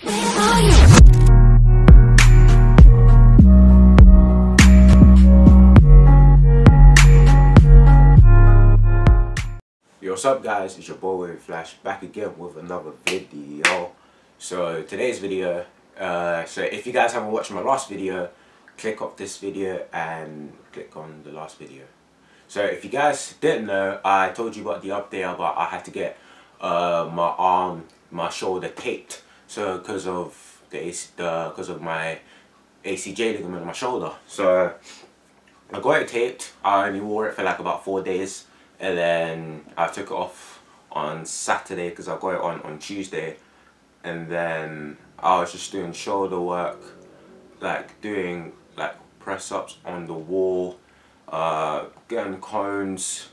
Yo, what's up guys, it's your boy Wavey Flash back again with another video. So today's video, so if you guys haven't watched my last video, click off this video and click on the last video. So if you guys didn't know, I told you about the update about I had to get my shoulder taped. So because of my ACJ ligament in my shoulder. So I got it taped. I only wore it for like about 4 days. And then I took it off on Saturday because I got it on Tuesday. And then I was just doing shoulder work, like doing like press-ups on the wall, getting cones,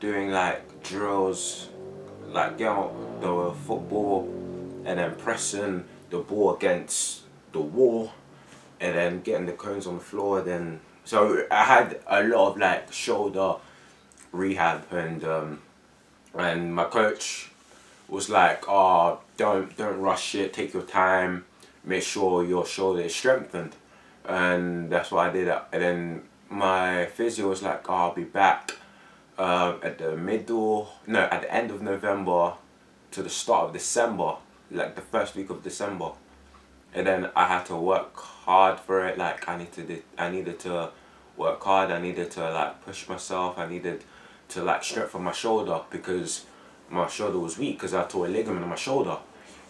doing like drills, like getting out the football and then pressing the ball against the wall and then getting the cones on the floor. Then so I had a lot of like shoulder rehab, and my coach was like, oh, don't rush it, take your time, make sure your shoulder is strengthened. And that's what I did. And then my physio was like, oh, I'll be back at the end of November to the start of December, like the first week of December. And then I had to work hard for it. Like I needed to work hard. I needed to like push myself. I needed to like strengthen my shoulder because my shoulder was weak because I tore a ligament in my shoulder,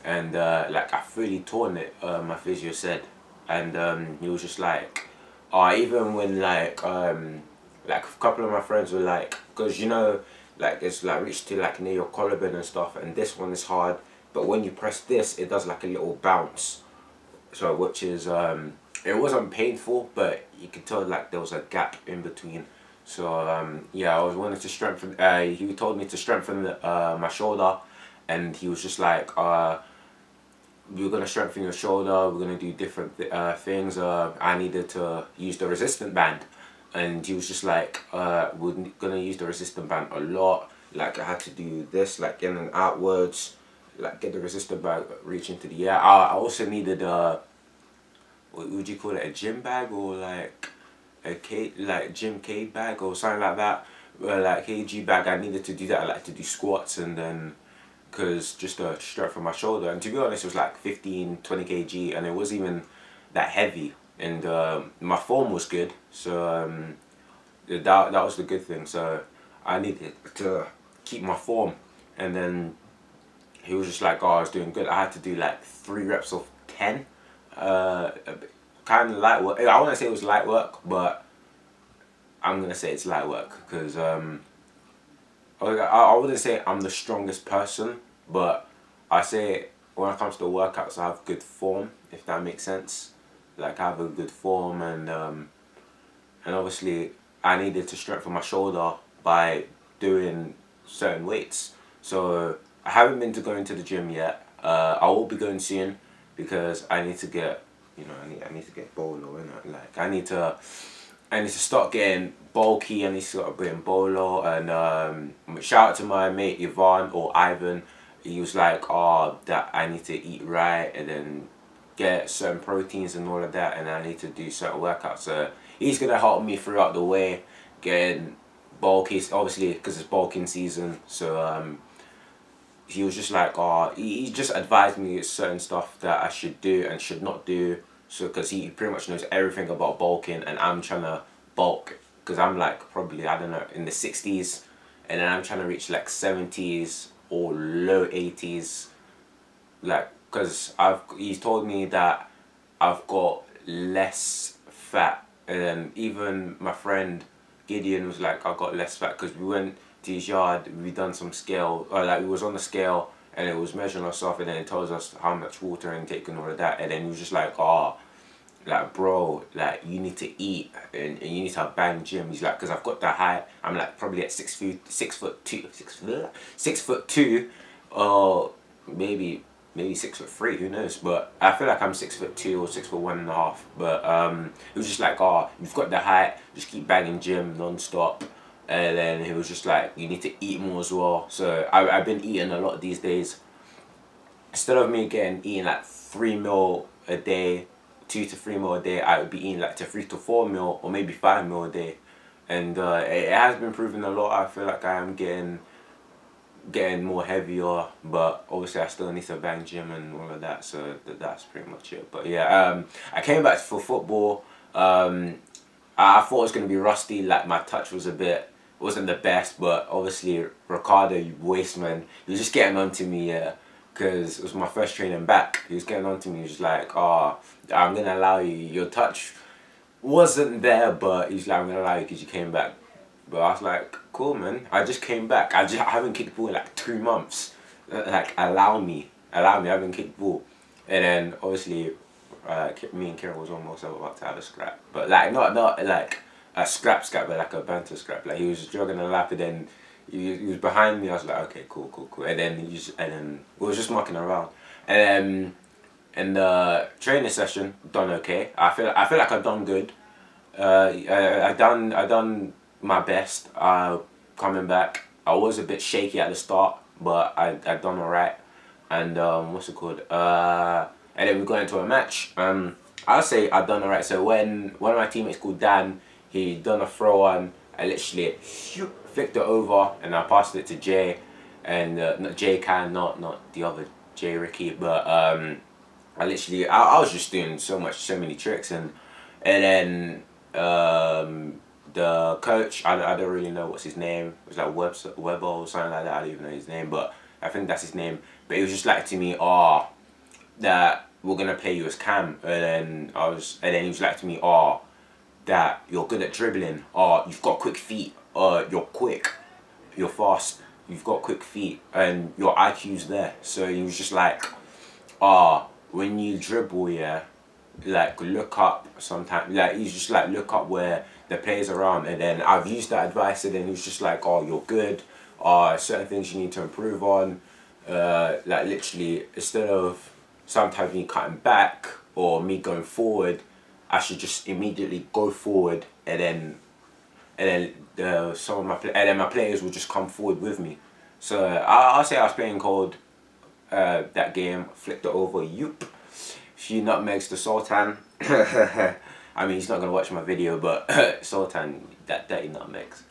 and like I fully torn it. My physio said, and he was just like, even when like a couple of my friends were like, because you know, like it's like reached to like near your collarbone and stuff, and this one is hard, but when you press this, it does like a little bounce. So which is it wasn't painful, but you could tell like there was a gap in between. So yeah, I was wanting to strengthen. He told me to strengthen my shoulder, and he was just like, we're gonna strengthen your shoulder. We're gonna do different things. I needed to use the resistant band, and he was just like, we're gonna use the resistant band a lot. Like I had to do this, like in and outwards, like get the resistant band reach into the air. I also needed what would you call it, a gym bag or like a gym K bag or something like that, like kg bag. I needed to do that. I like to do squats, and then because just to strengthen my shoulder. And to be honest, it was like 15-20 kg, and it wasn't even that heavy. And my form was good, so that was the good thing. So I needed to keep my form. And then he was just like, oh, I was doing good. I had to do like 3 reps of 10. Kind of light work. I want to say it was light work, but I'm gonna say it's light work because I wouldn't say I'm the strongest person, but I say when it comes to workouts, I have good form, if that makes sense. Like I have a good form, and obviously I needed to strengthen my shoulder by doing certain weights. So I haven't been going to the gym yet. I will be going soon because I need to get, you know, I need to get bolo, innit? Like I need to start getting bulky. I need to start getting bolo. And shout out to my mate Yvonne or Ivan. He was like, oh, that I need to eat right and then get certain proteins and all of that, and I need to do certain workouts. So he's gonna help me throughout the way getting bulky, obviously because it's bulking season. So he was just like, oh, he just advised me certain stuff that I should do and should not do. So because he pretty much knows everything about bulking, and I'm trying to bulk because I'm like probably, I don't know, in the 60s, and then I'm trying to reach like 70s or low 80s, like because he's told me that I've got less fat. And then even my friend Gideon was like, I got less fat, because we went to his yard, we done some scale, or like we was on the scale and it was measuring us off, and then it tells us how much water intake and all of that. And then he was just like, oh, like bro, like you need to eat and you need to have bang gym. He's like, because I've got that height, I'm like probably at 6'2", or maybe 6'3", who knows, but I feel like I'm 6'2" or 6'1.5". But he was just like, oh, you've got the height, just keep banging gym non-stop. And then he was just like, you need to eat more as well. So I've been eating a lot these days, instead of me eating like 3 meal a day, 2 to 3 meal a day, I would be eating like to 3 to 4 meal or maybe 5 meal a day, and it has been proven a lot. I feel like I am getting more heavier, but obviously I still need to bang gym and all of that, so that's pretty much it. But yeah, I came back for football. I thought it was going to be rusty, like my touch was wasn't the best, but obviously Ricardo, you waste man, he was just getting on to me, yeah, because it was my first training back. He was getting on to me, he was like, oh, I'm going to allow you, your touch wasn't there, but he's like, I'm going to allow you because you came back. But I was like, cool man, I just came back, I haven't kicked ball in like 2 months, like allow me, I haven't kicked ball. And then obviously me and Kieran was almost about to have a scrap, but like not like a scrap, but like a banter scrap. Like he was just jogging a lap, and then he was behind me. I was like, okay, cool. And then we was just mucking around. And then in the training session, done okay. I feel like I've done good. I done my best. Coming back, I was a bit shaky at the start, but I done alright. And what's it called? And then we got into a match. I'll say I done alright. So when one of my teammates called Dan, he done a throw on, I literally flicked it over and I passed it to Jay, and not Jay Can, not the other Jay Ricky, but I was just doing so many tricks, and then the coach, I don't really know what's his name. It was like Webber or something like that. I don't even know his name, but I think that's his name. But he was just like to me, oh, that we're gonna play you as Cam, and then he was like to me, oh, that you're good at dribbling, oh, you've got quick feet, you're quick, you're fast, you've got quick feet, and your IQ's there. So he was just like, oh, when you dribble, yeah, like look up sometimes, like he's just like look up where the players around. And then I've used that advice, and then he was just like, oh, you're good, certain things you need to improve on, like literally instead of sometimes me cutting back or me going forward, I should just immediately go forward, and then my players will just come forward with me. So I'll say I was playing cold that game, flicked it over, yoop, few nutmegs to Sultan. I mean, he's not gonna watch my video, but Sultan, that dirty nutmegs.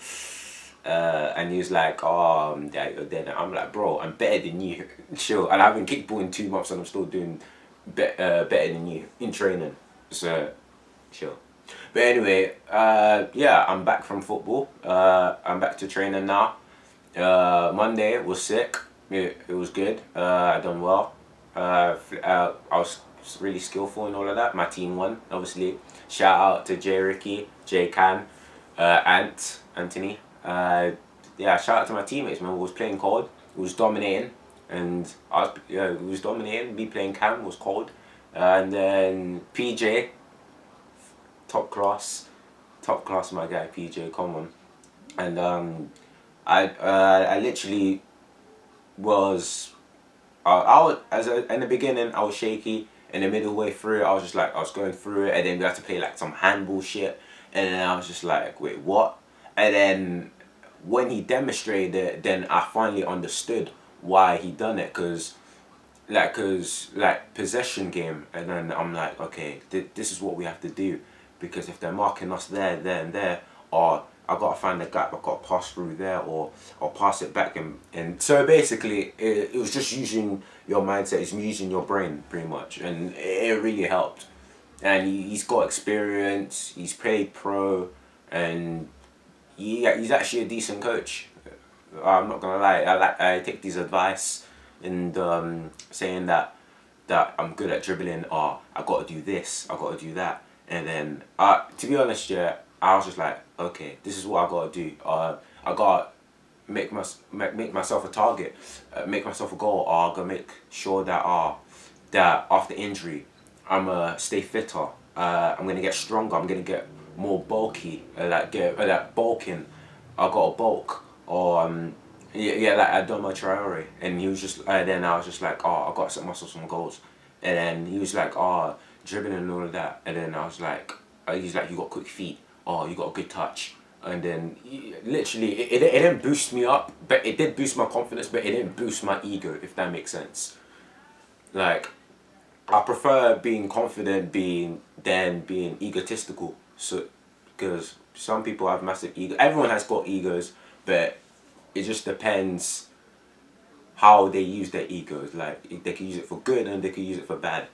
And he was like, oh, you're dead. I'm like, bro, I'm better than you. Chill. And I haven't kicked ball in 2 months, and I'm still doing better than you in training. So, chill. But anyway, yeah, I'm back from football. I'm back to training now. Monday was sick. It was good. I done well. I was really skillful and all of that. My team won, obviously. Shout out to J Ricky, J Can, Anthony. Yeah, shout out to my teammates, man. We was playing cold. We was dominating, and we was dominating. Me playing Cam was cold, and then PJ, top class, my guy PJ, come on. And I literally was, in the beginning I was shaky. In the middle way through, I was just like, I was going through it, and then we had to play like some handball shit, and then I was just like, wait, what? And then when he demonstrated it, then I finally understood why he done it, cause possession game, and then I'm like, okay, this is what we have to do, because if they're marking us there, and there, or I gotta find the gap, I gotta pass through there, or pass it back, and so basically it was just using your mindset, it's using your brain pretty much, and it really helped. And he's got experience, he's played pro, and he's actually a decent coach. I'm not gonna lie, I take his advice, and saying that I'm good at dribbling, or I gotta do this, I gotta do that, and then to be honest, yeah, I was just like, okay, this is what I gotta do. I gotta make myself a target, make myself a goal, or I gotta make sure that that after injury, I'm stay fitter. I'm gonna get stronger. I'm gonna get more bulky. Like bulking. I got a bulk, or yeah, like I done my Traore, and he was just. Then I was just like, oh, I gotta set myself some goals, and then he was like, oh, dribbling and all of that, and then I was like, he's like, you got quick feet. Oh, you got a good touch. And then literally it didn't boost me up, but it did boost my confidence, but it didn't boost my ego, if that makes sense. Like, I prefer being confident than being egotistical. So, because some people have massive ego. Everyone has got egos, but it just depends how they use their egos. Like, they can use it for good and they can use it for bad.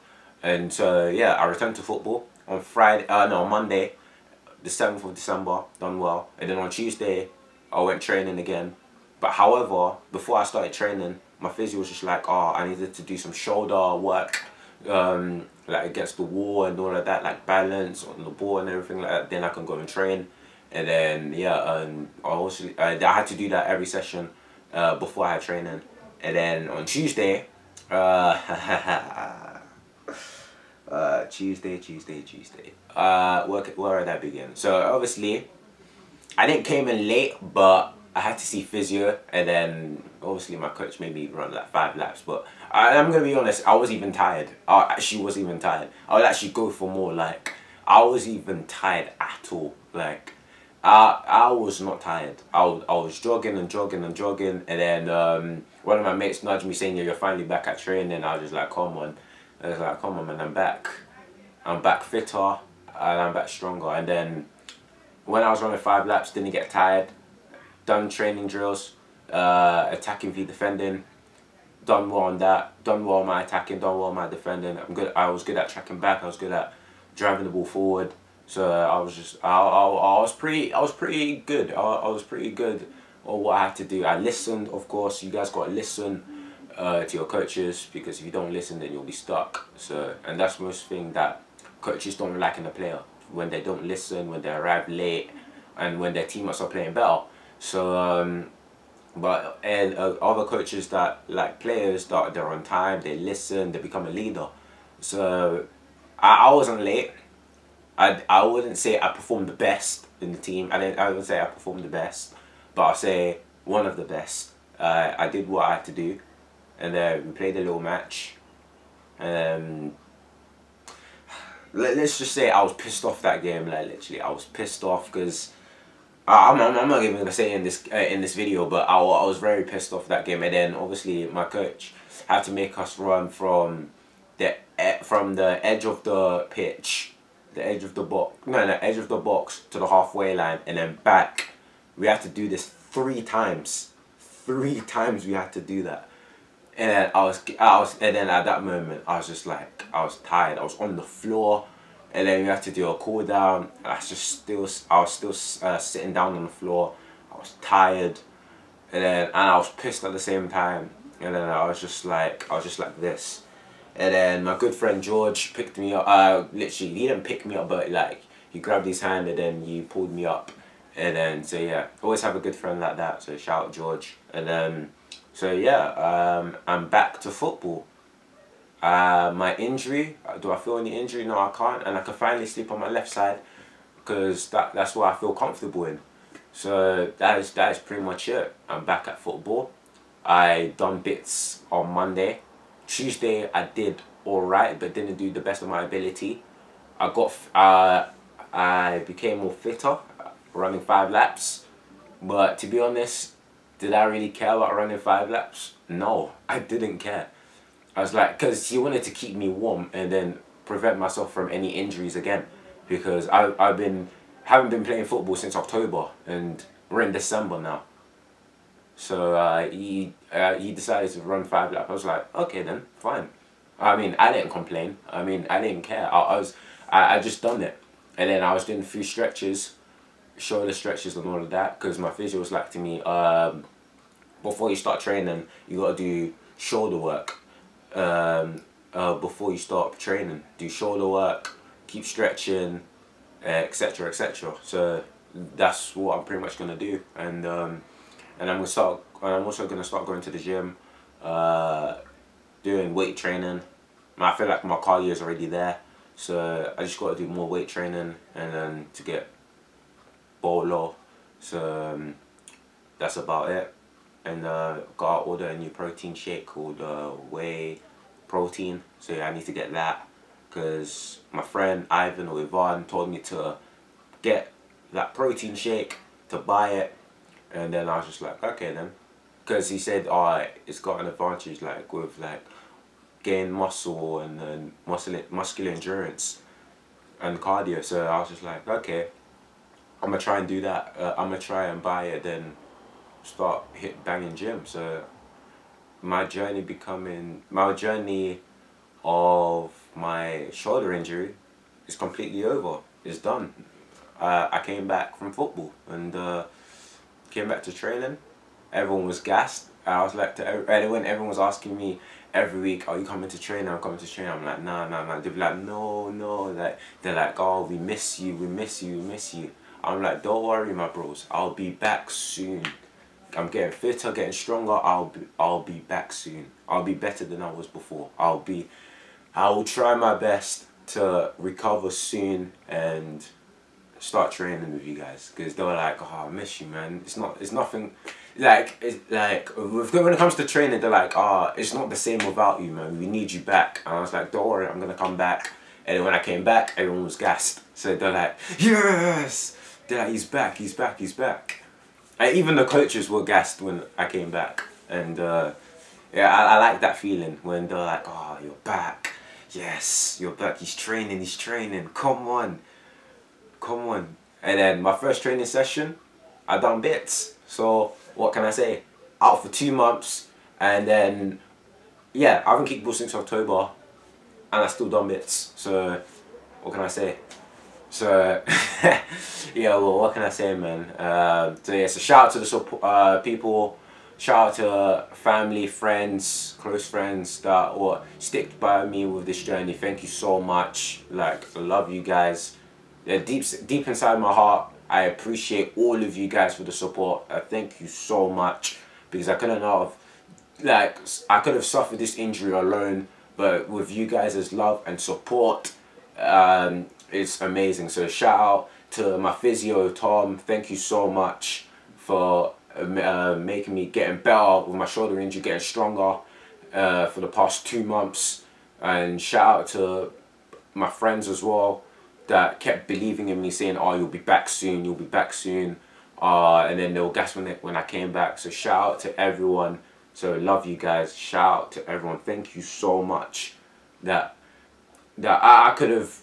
And so yeah, I returned to football on Friday. No, on Monday, the 7th of December. Done well, and then on Tuesday, I went training again. But however, before I started training, my physio was just like, oh, I needed to do some shoulder work, like against the wall and all of that, like balance on the ball and everything like that. Then I can go and train, and then yeah, I had to do that every session before I had training, and then on Tuesday, Tuesday. Where did I begin? So obviously, I didn't came in late, but I had to see physio, and then obviously my coach made me run like 5 laps. But I'm gonna be honest, I was even tired. I actually was even tired. I would actually go for more. Like, I was even tired at all. Like, I was not tired. I was jogging and jogging and jogging, and then one of my mates nudged me saying, "Yeah, you're finally back at training." I was just like, "Come on." I was like, "Come on, man, I'm back. I'm back fitter, and I'm back stronger." And then when I was running 5 laps, didn't get tired. Done training drills, attacking v defending. Done well on that. Done well on my attacking. Done well on my defending. I'm good. I was good at tracking back. I was good at driving the ball forward. So I was just I was pretty good. I was pretty good on what I had to do. I listened, of course. You guys got to listen to your coaches, because if you don't listen, then you'll be stuck. So, and that's most thing that coaches don't like in a player, when they don't listen, when they arrive late, and when their teammates are playing better. So but other coaches that like players that they're on time, they listen, they become a leader. So I wasn't late. I wouldn't say I performed the best in the team. I would say I performed the best, but I'll say one of the best. I did what I had to do, and then we played a little match. Let's just say I was pissed off that game. Like, literally, I was pissed off because I'm not even gonna say in this video, but I was very pissed off that game. And then obviously my coach had to make us run from the edge of the pitch, the edge of the edge of the box to the halfway line, and then back. We had to do this 3 times. 3 times we had to do that. And then and then at that moment I was just like, I was tired. I was on the floor, and then we had to do a cool down. I was still sitting down on the floor. I was tired, and I was pissed at the same time. And then I was just like this. And then my good friend George picked me up. Literally, he didn't pick me up, but like, he grabbed his hand and then he pulled me up. And then, so yeah, always have a good friend like that. So shout out George. And then, so yeah, I'm back to football. My injury, do I feel any injury? No, I can't. And I can finally sleep on my left side, because that's what I feel comfortable in. So that is pretty much it. I'm back at football. I done bits on Monday. Tuesday I did alright, but didn't do the best of my ability. I became more fitter, running 5 laps. But to be honest, did I really care about running 5 laps? No, I didn't care. I was like, because he wanted to keep me warm and then prevent myself from any injuries again. Because haven't been playing football since October, and we're in December now. So he decided to run 5 laps. I was like, okay then, fine. I mean, I didn't complain. I mean, I didn't care. I just done it, and then I was doing a few stretches, shoulder stretches and all of that, because my physio was like to me, before you start training, you gotta do shoulder work. Before you start training, do shoulder work, keep stretching, etc., etc. So that's what I'm pretty much gonna do, and I'm also gonna start going to the gym, doing weight training. I feel like my cardio is already there, so I just gotta do more weight training, and then to get bolo. So that's about it. And gotta order a new protein shake called Whey protein. So yeah, I need to get that, because my friend Ivan or Ivan told me to get that protein shake, to buy it. And then I was just like, okay then, because he said, oh, it's got an advantage, like with like gain muscle and muscular endurance and cardio. So I was just like, okay, I'm gonna try and do that. I'm gonna try and buy it, then start banging gym. So my journey of my shoulder injury is completely over. It's done. I came back from football and came back to training. Everyone was gassed. I was like, when everyone was asking me every week, "Are you coming to train? I'm coming to train." I'm like, nah. They'd be like, no. Like, they're like, "Oh, we miss you. We miss you." I'm like, don't worry, my bros. I'll be back soon. I'm getting fitter, getting stronger. I'll be back soon. I'll be better than I was before. I will try my best to recover soon and start training with you guys, because they were like, "Oh, I miss you, man." It's nothing like, when it comes to training, they're like, "Oh, it's not the same without you, man. We need you back." And I was like, "Don't worry, I'm gonna come back." And then when I came back, everyone was gassed. So they're like, "Yes!" They're like, he's back. And even the coaches were gassed when I came back. And yeah, I like that feeling when they're like, "Oh, you're back. Yes, you're back. He's training. Come on. And then my first training session, I done bits. So what can I say? Out for 2 months, and then yeah, I haven't kickball since October, and I still done bits. So what can I say? So yeah, well, what can I say, man? So yeah, so shout out to the people. Shout out to family, friends, close friends that stick by me with this journey. Thank you so much. Like, I love you guys. Yeah, deep inside my heart, I appreciate all of you guys for the support. I thank you so much, because I couldn't have, I could have suffered this injury alone, but with you guys' love and support, it's amazing. So shout out to my physio, Tom. Thank you so much for making me getting better with my shoulder injury, getting stronger for the past 2 months. And shout out to my friends as well that kept believing in me, saying, "Oh, you'll be back soon, and then they were gassed when I came back. So shout out to everyone. So love you guys. Shout out to everyone. Thank you so much. That I could have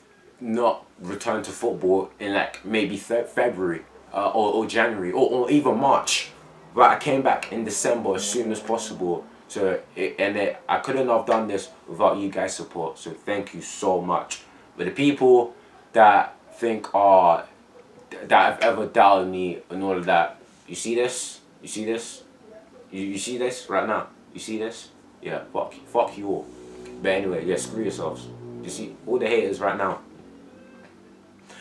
not returned to football in like maybe February or January or even March, but I came back in December as soon as possible. So I couldn't have done this without you guys' support. So thank you so much. But the people that think, that have ever doubted me and all of that, you see this? You see this? You see this right now? You see this? Yeah, fuck you all. But anyway, yeah, screw yourselves. You see all the haters right now.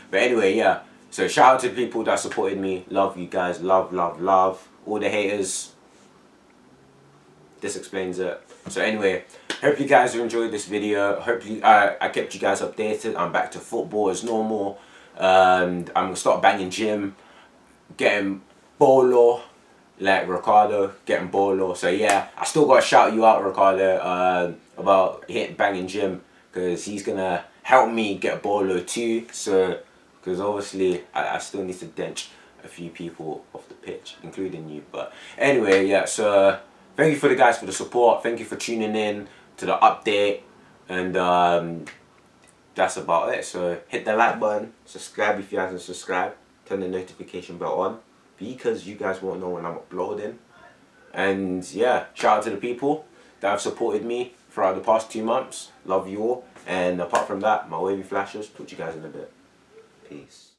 But anyway, yeah. So shout out to the people that supported me. Love you guys. Love. All the haters. This explains it. So anyway, hope you guys enjoyed this video. Hopefully I kept you guys updated. I'm back to football as normal. I'm gonna start banging gym, getting bolo like Ricardo, getting bolo. So yeah, I still gotta shout you out, Ricardo, about banging gym, because he's gonna help me get bolo too. So because obviously I still need to bench a few people off the pitch, including you. But anyway, yeah, so thank you for the guys for the support. Thank you for tuning in to the update, and that's about it. So hit the like button, subscribe if you haven't subscribed, turn the notification bell on, because you guys won't know when I'm uploading. And yeah, shout out to the people that have supported me throughout the past 2 months. Love you all. And apart from that, my wavy flashers. Talk to you guys in a bit. Peace.